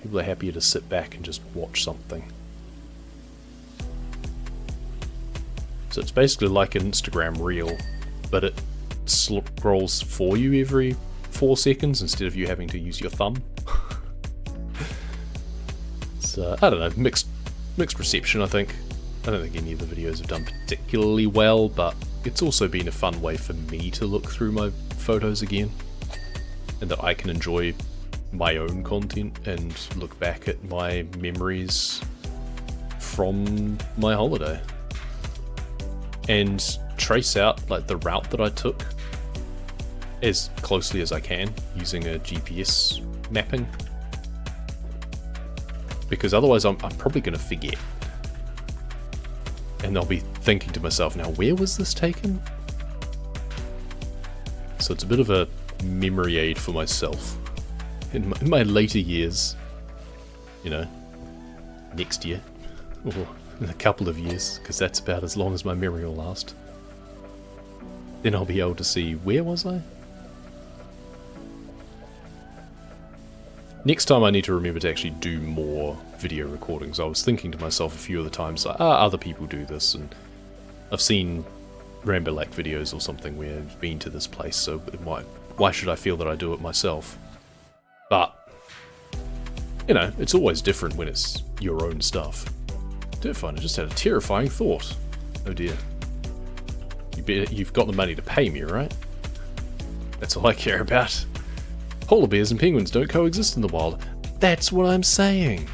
People are happier to sit back and just watch something. So it's basically like an Instagram reel, but it scrolls for you every 4 seconds instead of you having to use your thumb. So, I don't know, mixed reception, I think. I don't think any of the videos have done particularly well, but it's also been a fun way for me to look through my photos again, and that I can enjoy my own content and look back at my memories from my holiday. And trace out like the route that I took as closely as I can using a GPS mapping. Because otherwise I'm probably going to forget. And I'll be thinking to myself, now where was this taken? So it's a bit of a memory aid for myself. In my later years, you know, next year, or in a couple of years, because that's about as long as my memory will last. Then I'll be able to see, where was I? Next time I need to remember to actually do more video recordings. I was thinking to myself a few of the times, like, other people do this, and I've seen Rambolac videos or something where I've been to this place, so why should I feel that I do it myself? But, you know, it's always different when it's your own stuff. Terrifying, I just had a terrifying thought. Oh dear. You've got the money to pay me, right? That's all I care about. Polar bears and penguins don't coexist in the wild. That's what I'm saying.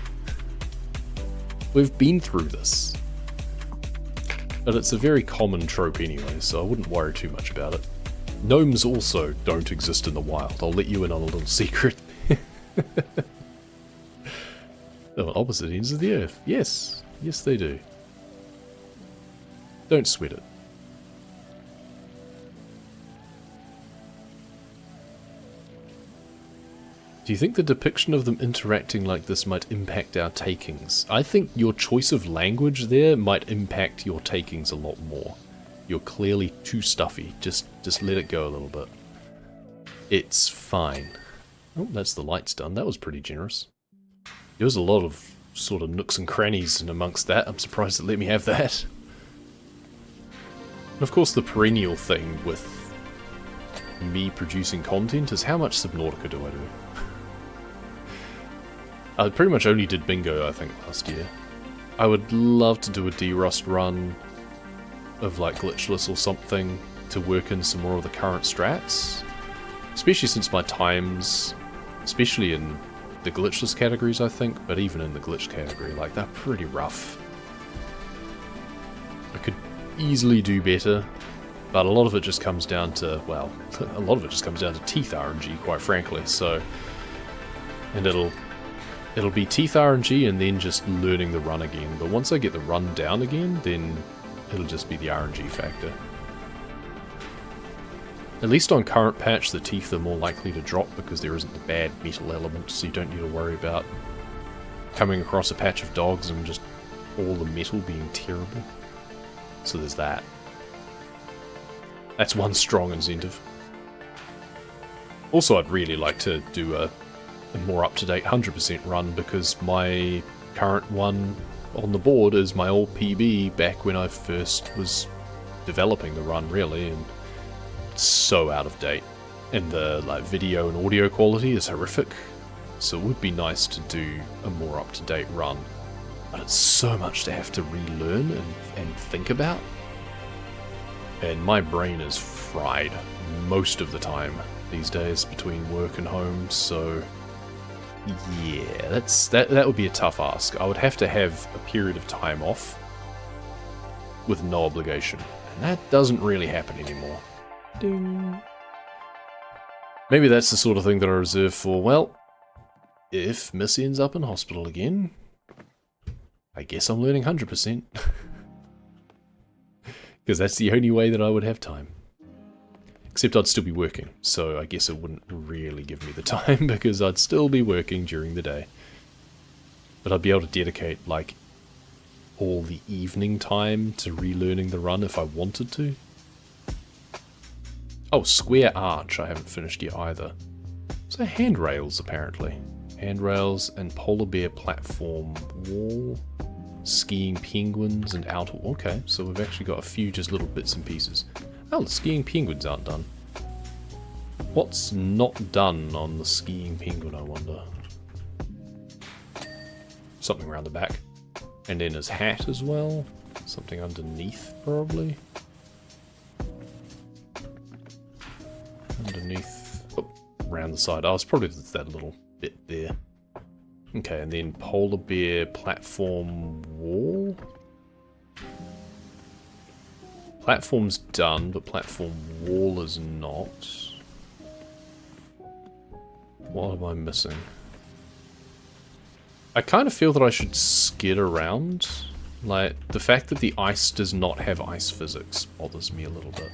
We've been through this. But it's a very common trope anyway, so I wouldn't worry too much about it. Gnomes also don't exist in the wild. I'll let you in on a little secret. They're on opposite ends of the earth. Yes. Yes, they do. Don't sweat it. Do you think the depiction of them interacting like this might impact our takings? I think your choice of language there might impact your takings a lot more. You're clearly too stuffy. Just let it go a little bit. It's fine. Oh, that's the lights done. That was pretty generous. There was a lot of sort of nooks and crannies in amongst that. I'm surprised it let me have that. And of course the perennial thing with me producing content is how much Subnautica do I do? I pretty much only did Bingo, I think, last year. I would love to do a D-Rust run. of like glitchless or something to work in some more of the current strats. Especially since my times, especially in the glitchless categories I think, but even in the glitch category, like they're pretty rough. I could easily do better, but a lot of it just comes down to, well, a lot of it just comes down to teeth RNG, quite frankly, so... And it'll be teeth RNG and then just learning the run again, but once I get the run down again, then it'll just be the RNG factor. At least on current patch, the teeth are more likely to drop because there isn't the bad metal element, so you don't need to worry about coming across a patch of dogs and just all the metal being terrible. So there's that. That's one strong incentive. Also, I'd really like to do a more up-to-date 100% run, because my current one on the board is my old PB back when I first was developing the run, really, and it's so out of date. And the like video and audio quality is horrific, so it would be nice to do a more up-to-date run. But it's so much to have to relearn and think about. And my brain is fried most of the time these days between work and home, so yeah, that would be a tough ask. I would have to have a period of time off with no obligation, and that doesn't really happen anymore. Ding. Maybe that's the sort of thing that I reserve for, well, if Miss ends up in hospital again, I guess I'm learning 100%. Because that's the only way that I would have time. Except I'd still be working, so I guess it wouldn't really give me the time because I'd still be working during the day. But I'd be able to dedicate, like, all the evening time to relearning the run if I wanted to. Oh, square arch I haven't finished yet either. So handrails, apparently. Handrails and polar bear platform wall, skiing penguins and outer... Okay, so we've actually got a few just little bits and pieces. Oh, the skiing penguins aren't done. What's not done on the skiing penguin, I wonder? Something around the back. And then his hat as well. Something underneath, probably. Underneath... Oh, around the side. Oh, it's probably that little bit there. Okay, and then polar bear platform wall? Platform's done, but platform wall is not. What am I missing? I kind of feel that I should skid around. Like, the fact that the ice does not have ice physics bothers me a little bit.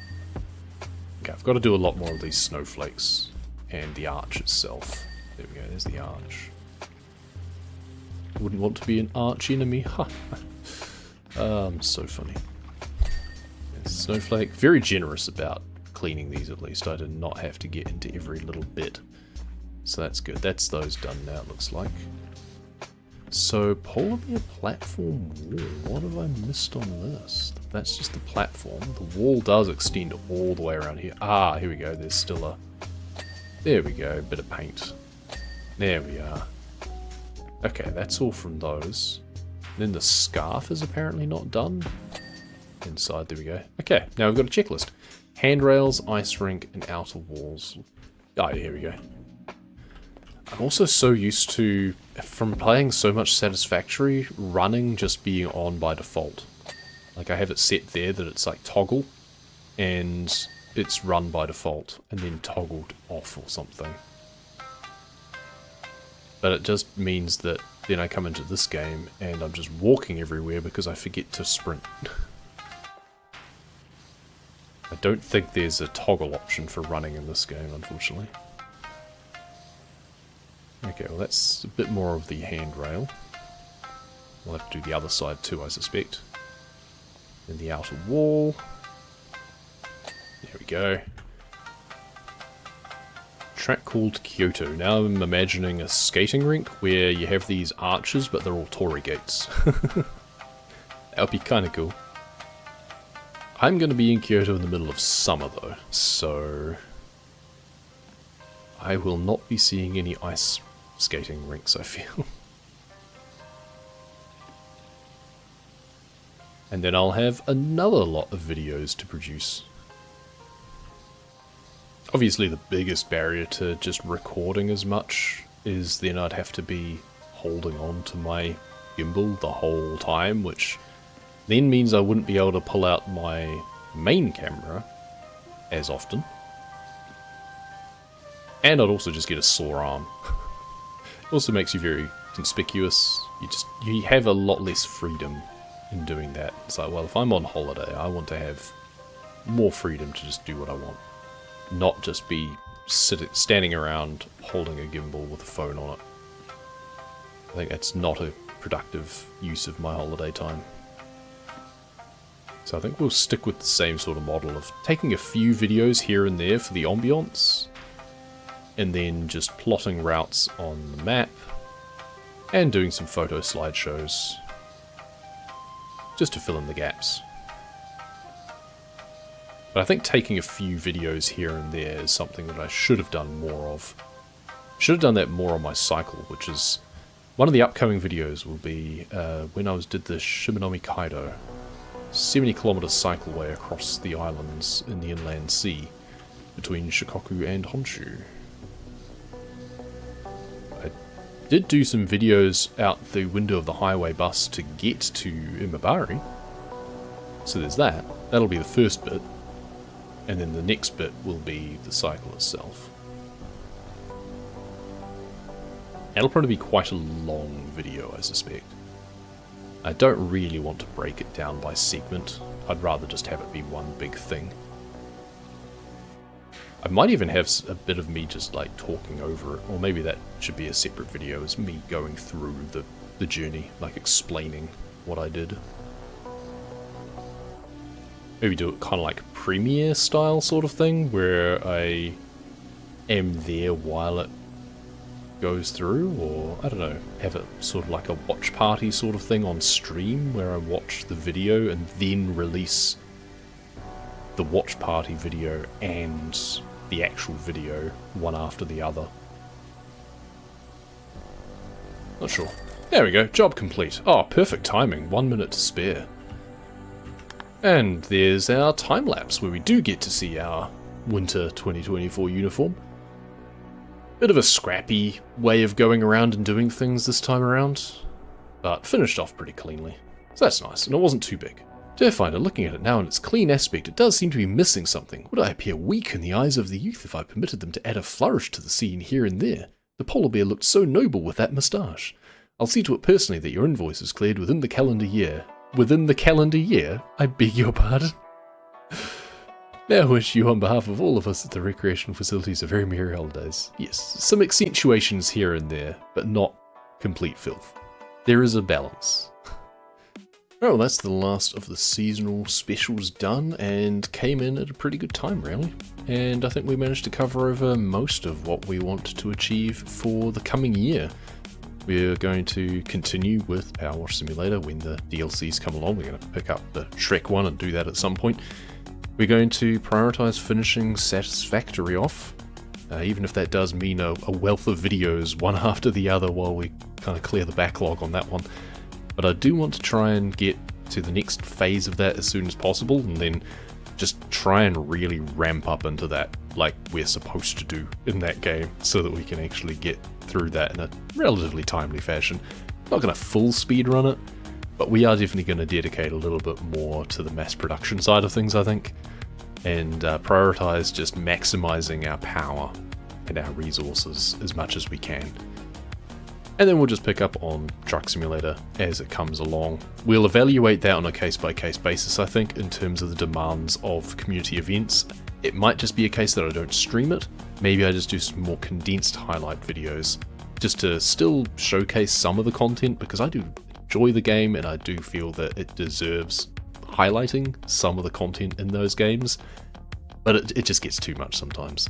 Okay, I've got to do a lot more of these snowflakes. And the arch itself. There we go, there's the arch. Wouldn't want to be an arch enemy. So funny. Snowflake, very generous about cleaning these at least. I did not have to get into every little bit. So that's good. That's those done now, it looks like. So, polar bear platform wall. What have I missed on this? That's just the platform. The wall does extend all the way around here. Ah, here we go. There's still a... There we go. Bit of paint. There we are. Okay, that's all from those. Then the scarf is apparently not done. Inside, there we go. Okay, now we've got a checklist. Handrails, ice rink, and outer walls. Ah, here we go. I'm also so used to, from playing so much Satisfactory, running just being on by default. Like, I have it set there that it's like toggle, and it's run by default, and then toggled off or something. But it just means that then I come into this game, and I'm just walking everywhere because I forget to sprint. I don't think there's a toggle option for running in this game, unfortunately. Okay, well that's a bit more of the handrail. We'll have to do the other side too, I suspect. And the outer wall. There we go. Track called Kyoto. Now I'm imagining a skating rink where you have these arches, but they're all torii gates. That would be kind of cool. I'm going to be in Kyoto in the middle of summer though, so I will not be seeing any ice skating rinks, I feel. And then I'll have another lot of videos to produce. Obviously the biggest barrier to just recording as much is then I'd have to be holding on to my gimbal the whole time, which then means I wouldn't be able to pull out my main camera as often. And I'd also just get a sore arm. It also makes you very conspicuous. You have a lot less freedom in doing that. It's like, well, if I'm on holiday, I want to have more freedom to just do what I want. Not just be standing around holding a gimbal with a phone on it. I think that's not a productive use of my holiday time. So I think we'll stick with the same sort of model of taking a few videos here and there for the ambience, and then just plotting routes on the map, and doing some photo slideshows, just to fill in the gaps. But I think taking a few videos here and there is something that I should have done more of. Should have done that more on my cycle, which is one of the upcoming videos will be when I did the Shimonomi Kaido, 70-kilometer cycleway across the islands in the inland sea between Shikoku and Honshu. I did do some videos out the window of the highway bus to get to Imabari, so there's that. That'll be the first bit, and then the next bit will be the cycle itself. It'll probably be quite a long video, I suspect. I don't really want to break it down by segment. I'd rather just have it be one big thing. I might even have a bit of me just like talking over it, or maybe that should be a separate video, as me going through the journey, like explaining what I did. Maybe do it kind of like Premiere style sort of thing, where I am there while it goes through, or I don't know, have it sort of like a watch party sort of thing on stream, where I watch the video and then release the watch party video and the actual video one after the other. Not sure. There we go, job complete. Oh, perfect timing, 1 minute to spare. And there's our time lapse where we do get to see our winter 2024 uniform. Bit of a scrappy way of going around and doing things this time around, but finished off pretty cleanly. So that's nice, and it wasn't too big. Finder, looking at it now in its clean aspect, it does seem to be missing something. Would I appear weak in the eyes of the youth if I permitted them to add a flourish to the scene here and there? The polar bear looked so noble with that moustache. I'll see to it personally that your invoice is cleared within the calendar year. Within the calendar year? I beg your pardon? May I wish you on behalf of all of us at the recreational facilities a very merry holidays. Yes, some accentuations here and there, but not complete filth. There is a balance. Well, that's the last of the seasonal specials done, and came in at a pretty good time, really. And I think we managed to cover over most of what we want to achieve for the coming year. We're going to continue with PowerWash Simulator when the DLCs come along. We're going to pick up the Shrek one and do that at some point. We're going to prioritise finishing Satisfactory off, even if that does mean a wealth of videos one after the other while we kind of clear the backlog on that one. But I do want to try and get to the next phase of that as soon as possible, and then just try and really ramp up into that like we're supposed to do in that game, so that we can actually get through that in a relatively timely fashion. Not going to full speed run it, but we are definitely going to dedicate a little bit more to the mass production side of things, I think, and prioritise just maximising our power and our resources as much as we can. And then we'll just pick up on Truck Simulator as it comes along. We'll evaluate that on a case-by-case basis, I think, in terms of the demands of community events. It might just be a case that I don't stream it. Maybe I just do some more condensed highlight videos, just to still showcase some of the content, because I do enjoy the game and I do feel that it deserves highlighting some of the content in those games, but it just gets too much sometimes.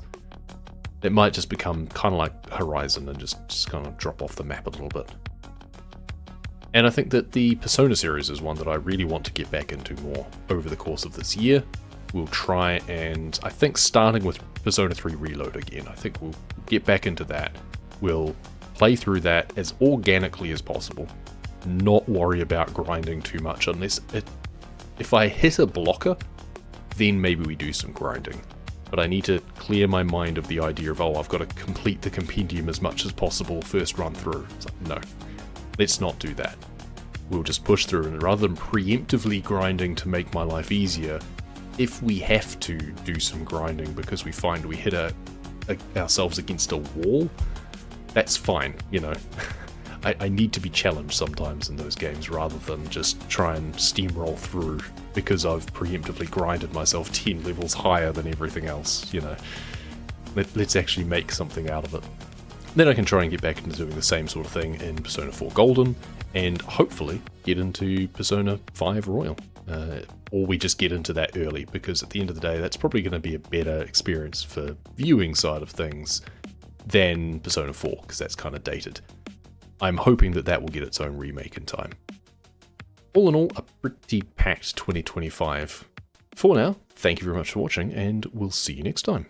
It might just become kind of like Horizon and just kind of drop off the map a little bit. And I think that the Persona series is one that I really want to get back into more over the course of this year. We'll try and, I think, starting with Persona 3 Reload again, I think we'll get back into that. We'll play through that as organically as possible, not worry about grinding too much unless it If I hit a blocker, then maybe we do some grinding. But I need to clear my mind of the idea of, oh, I've got to complete the compendium as much as possible first run through. It's like, no, let's not do that. We'll just push through, and rather than preemptively grinding to make my life easier, if we have to do some grinding because we find we hit ourselves against a wall, that's fine, you know. I need to be challenged sometimes in those games rather than just try and steamroll through because I've preemptively grinded myself 10 levels higher than everything else, you know. Let's actually make something out of it. Then I can try and get back into doing the same sort of thing in Persona 4 Golden, and hopefully get into Persona 5 Royal. Or we just get into that early, because at the end of the day, that's probably going to be a better experience for viewing side of things than Persona 4, because that's kind of dated. I'm hoping that that will get its own remake in time. All in all, a pretty packed 2025. For now, thank you very much for watching, and we'll see you next time.